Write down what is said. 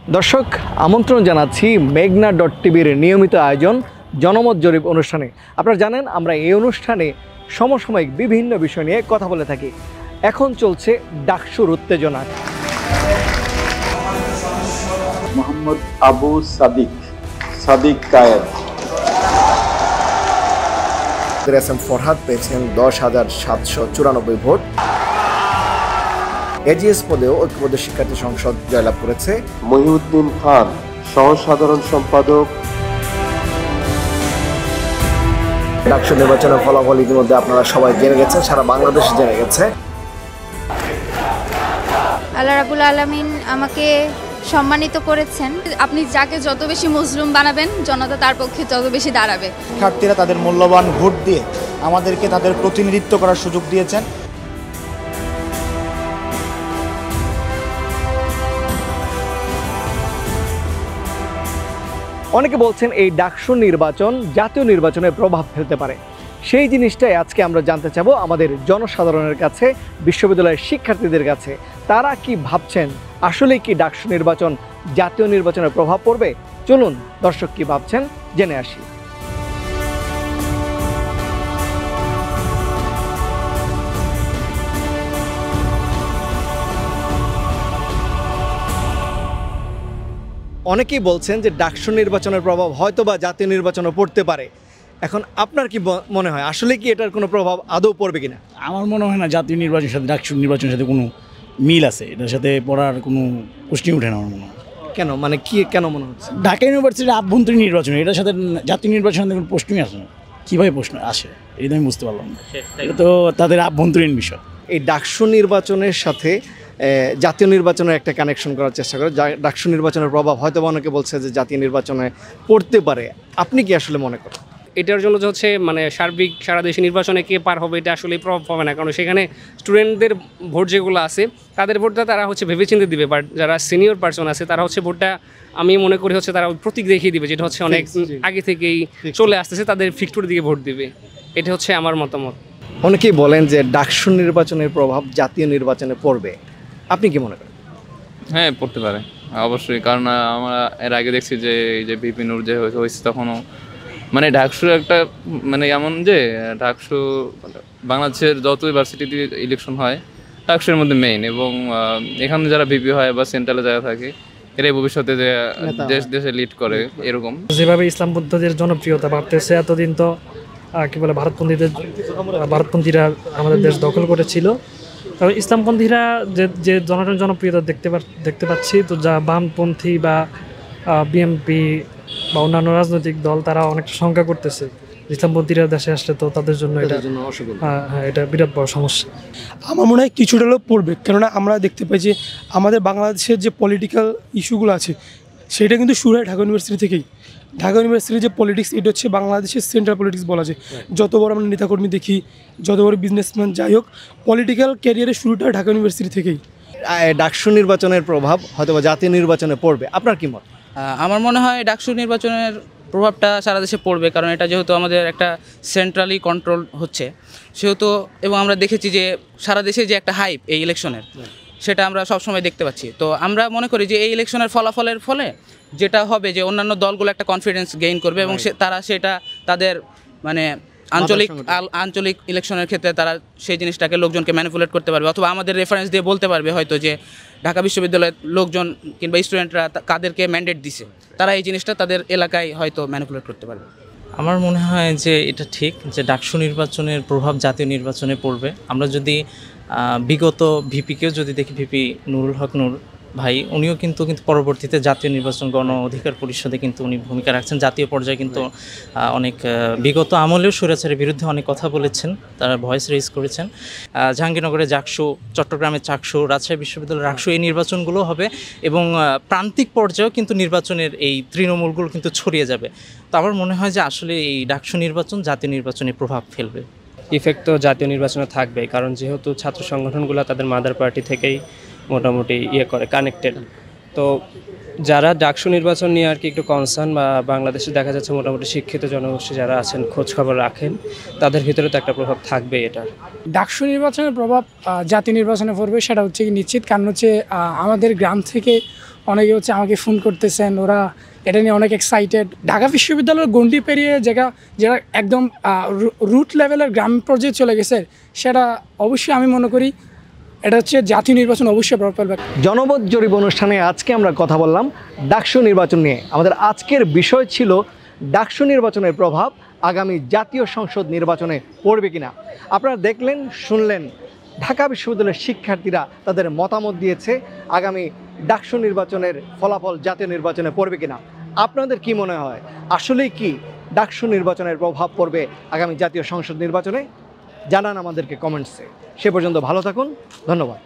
দর্শক আমন্ত্রণ জানাচ্ছি মেঘনা টিভির নিয়মিত আয়োজন জনমত জরিপ অনুষ্ঠানে। আপনারা জানেন আমরা এই অনুষ্ঠানে সমসাময়িক বিভিন্ন বিষয় নিয়ে কথা বলে থাকি। এখন চলছে ডাকসুর উত্তেজনা। মোহাম্মদ আবু সাদিক কায়েদ ফরহাদ পেয়েছেন 10,794 ভোট। এজিএস পদেও ঐক্যবদ্ধ শিক্ষার্থী সংসদ জয়লাভ করেছে। মহিউদ্দিন খান সহ সাধারণ সম্পাদক। ডাকসু নির্বাচনের ফলাফল ইতিমধ্যে আপনারা সবাই জেনে গেছেন, সারা বাংলাদেশ জেনে গেছে। আল্লাহ রাব্বুল আলামিন আমাকে সম্মানিত করেছেন। আপনি যাকে যত বেশি মজলুম বানাবেন, জনতা তার পক্ষে তত বেশি দাঁড়াবে। শিক্ষার্থীরা তাদের মূল্যবান ভোট দিয়ে আমাদেরকে তাদের প্রতিনিধিত্ব করার সুযোগ দিয়েছেন। অনেকে বলছেন এই ডাকসু নির্বাচন জাতীয় নির্বাচনে প্রভাব ফেলতে পারে। সেই জিনিসটাই আজকে আমরা জানতে চাবো আমাদের জনসাধারণের কাছে, বিশ্ববিদ্যালয়ের শিক্ষার্থীদের কাছে। তারা কি ভাবছেন, আসলে কি ডাকসু নির্বাচন জাতীয় নির্বাচনে প্রভাব পড়বে? চলুন দর্শক কি ভাবছেন জেনে আসি। অনেকেই বলছেন যে ডাকসু নির্বাচনের প্রভাব হয়তো বা জাতীয় নির্বাচনে পড়তে পারে। এখন আপনার কি মনে হয়, আসলে কি এটার কোনো প্রভাব আদৌ পড়বে কিনা? আমার মনে হয় না জাতীয় নির্বাচনের সাথে ডাকসু নির্বাচনের সাথে কোনো মিল আছে, এটার সাথে পড়ার কোনো প্রশ্ন ওঠে না আমার মনে হয়। কেন, মানে কি কেন মনে হচ্ছে? ঢাকা ইউনিভার্সিটির আভ্যন্তরীণ নির্বাচন, এটার সাথে জাতীয় নির্বাচনের কোনো প্রশ্নই আসে না। কীভাবে প্রশ্ন আসে এটা আমি বুঝতে পারলাম না। এটা তো তাদের আভ্যন্তরীণ বিষয়। এই ডাকসু নির্বাচনের সাথে জাতীয় নির্বাচনের একটা কানেকশন করার চেষ্টা করে। ডাকসু নির্বাচনের প্রভাব হয়তো অনেকে বলছে যে জাতীয় নির্বাচনে পড়তে পারে। আপনি কি আসলে মনে করেন? এটার জন্য হচ্ছে মানে সার্বিক সারা দেশে নির্বাচনে কে পার হবে এটা আসলে প্রভাব পাবে না, কারণ সেখানে স্টুডেন্টদের ভোট যেগুলো আছে তাদের ভোটটা তারা হচ্ছে ভেবেচিন্তে দিবে। বাট যারা সিনিয়র পার্সন আছে তারা হচ্ছে ভোটটা আমি মনে করি হচ্ছে তারা প্রতীক দেখিয়ে দিবে, যেটা হচ্ছে অনেক আগে থেকেই চলে আসতেছে, তাদের ফিক্টুর দিকে ভোট দিবে। এটা হচ্ছে আমার মতামত। অনেকেই বলেন যে ডাকসু নির্বাচনের প্রভাব জাতীয় নির্বাচনে পড়বে। আপনি কি মনে করেন? হ্যাঁ, পড়তে পারে অবশ্যই, কারণ আমরা এর আগে দেখছি যে এই যে ভিপি নূর যে হয়েছে তখনও মানে ডাকসুর একটা মানে এমন যে ডাকসু বাংলাদেশের যত ইউনিভার্সিটিতে ইলেকশন হয় ডাকসুর মধ্যে মেইন, এবং এখানে যারা ভিপি হয় বা সেন্ট্রালে যারা থাকে এরাই ভবিষ্যতে যে দেশে লিড করে। এরকম যেভাবে ইসলামপন্থীদের জনপ্রিয়তা বাড়তেছে, এতদিন তো কি বলে ভারতপন্থীরা আমাদের দেশ দখল করেছিল। তবে ইসলামপন্থীরা যে জনপ্রিয়তা দেখতে পাচ্ছি, তো যা বামপন্থী বা বিএনপি বা অন্যান্য রাজনৈতিক দল তারা অনেকটা শঙ্কা করতেছে ইসলামপন্থীরা দেশে আসলে তো তাদের জন্য এটা বিরাট বড় সমস্যা। আমার মনে হয় কিছুটা হলেও পড়বে, কেননা আমরা দেখতে পাই যে আমাদের বাংলাদেশের যে পলিটিক্যাল ইস্যুগুলো আছে সেটা কিন্তু শুরু হয় ঢাকা ইউনিভার্সিটি থেকেই। ঢাকা ইউনিভার্সিটির যে পলিটিক্স, এটা হচ্ছে বাংলাদেশের সেন্ট্রাল পলিটিক্স বলা যায়। যত বড় আমরা নেতাকর্মী দেখি, যত বড় বিজনেসম্যান, যাই হোক, পলিটিক্যাল ক্যারিয়ারের শুরুটা ঢাকা ইউনিভার্সিটি থেকেই। ডাকসু নির্বাচনের প্রভাব হয়তো বা জাতীয় নির্বাচনে পড়বে, আপনার কি মত? আমার মনে হয় ডাকসু নির্বাচনের প্রভাবটা সারা দেশে পড়বে, কারণ এটা যেহেতু আমাদের একটা সেন্ট্রালি কন্ট্রোল হচ্ছে সেহেতু, এবং আমরা দেখেছি যে সারা দেশে যে একটা হাইপ এই ইলেকশনের, সেটা আমরা সবসময় দেখতে পাচ্ছি। তো আমরা মনে করি যে এই ইলেকশনের ফলাফলের ফলে যেটা হবে যে অন্যান্য দলগুলো একটা কনফিডেন্স গেইন করবে, এবং তারা সেটা তাদের মানে আঞ্চলিক ইলেকশনের ক্ষেত্রে তারা সেই জিনিসটাকে লোকজনকে ম্যানিপুলেট করতে পারবে, অথবা আমাদের রেফারেন্স দিয়ে বলতে পারবে হয়তো যে ঢাকা বিশ্ববিদ্যালয়ের লোকজন কিংবা স্টুডেন্টরা কাদেরকে ম্যান্ডেট দিছে, তারা এই জিনিসটা তাদের এলাকায় হয়তো ম্যানিপুলেট করতে পারবে। আমার মনে হয় যে এটা ঠিক যে ডাকসু নির্বাচনের প্রভাব জাতীয় নির্বাচনে পড়বে। আমরা যদি বিগত ভিপিকেও যদি দেখি, ভিপি নুরুল হক নূর ভাই, উনিও কিন্তু পরবর্তীতে জাতীয় নির্বাচন গণ অধিকার পরিষদে কিন্তু উনি ভূমিকা রাখছেন। জাতীয় পর্যায়ে কিন্তু অনেক বিগত আমলেও স্বৈরাচারের বিরুদ্ধে অনেক কথা বলেছেন, তারা ভয়েস রেজ করেছেন। জাহাঙ্গীরনগরে জাকসু, চট্টগ্রামের চাকসু, রাজশাহী বিশ্ববিদ্যালয়ের রাকসু, এই নির্বাচনগুলো হবে, এবং প্রান্তিক পর্যায়েও কিন্তু নির্বাচনের এই তৃণমূলগুলো কিন্তু ছড়িয়ে যাবে। তো আমার মনে হয় যে আসলে এই ডাকসু নির্বাচন জাতীয় নির্বাচনে প্রভাব ফেলবে। ইফেক্ট তো জাতীয় নির্বাচনে থাকবে, কারণ যেহেতু ছাত্র সংগঠনগুলো তাদের মাদার পার্টি থেকেই মোটামুটি করে কানেক্টেড। তো যারা ডাকসু নির্বাচন নিয়ে আর কি একটু কনসার্ন, বা বাংলাদেশে দেখা যাচ্ছে মোটামুটি শিক্ষিত জনগোষ্ঠী যারা আছেন, খোঁজ খবর রাখেন, তাদের ভিতরে তো একটা প্রভাব থাকবে এটার। ডাকসু নির্বাচনের প্রভাব জাতীয় নির্বাচনে পড়বে সেটা হচ্ছে কি নিশ্চিত, কারণ হচ্ছে আমাদের গ্রাম থেকে অনেকে হচ্ছে আমাকে ফোন করতেছেন, ওরা এটা নিয়ে অনেক এক্সাইটেড। ঢাকা বিশ্ববিদ্যালয়ের গণ্ডি পেরিয়ে যেটা একদম রুট লেভেলের গ্রাম পর্যায়ে চলে গেছে, সেটা অবশ্যই আমি মনে করি এটা হচ্ছে জাতীয় নির্বাচন অবশ্যই প্রভাব ফেলবে। জনমত জরিপ অনুষ্ঠানে আজকে আমরা কথা বললাম ডাকসু নির্বাচন নিয়ে। আমাদের আজকের বিষয় ছিল ডাকসু নির্বাচনের প্রভাব আগামী জাতীয় সংসদ নির্বাচনে পড়বে কিনা। আপনারা দেখলেন, শুনলেন, ঢাকা বিশ্ববিদ্যালয়ের শিক্ষার্থীরা তাদের মতামত দিয়েছে আগামী ডাকসু নির্বাচনের ফলাফল জাতীয় নির্বাচনে পড়বে কিনা। আপনাদের কি মনে হয়, আসলেই কি ডাকসু নির্বাচনের প্রভাব পড়বে আগামী জাতীয় সংসদ নির্বাচনে? জানান আমাদেরকে কমেন্টসে। সে পর্যন্ত ভালো থাকুন, ধন্যবাদ।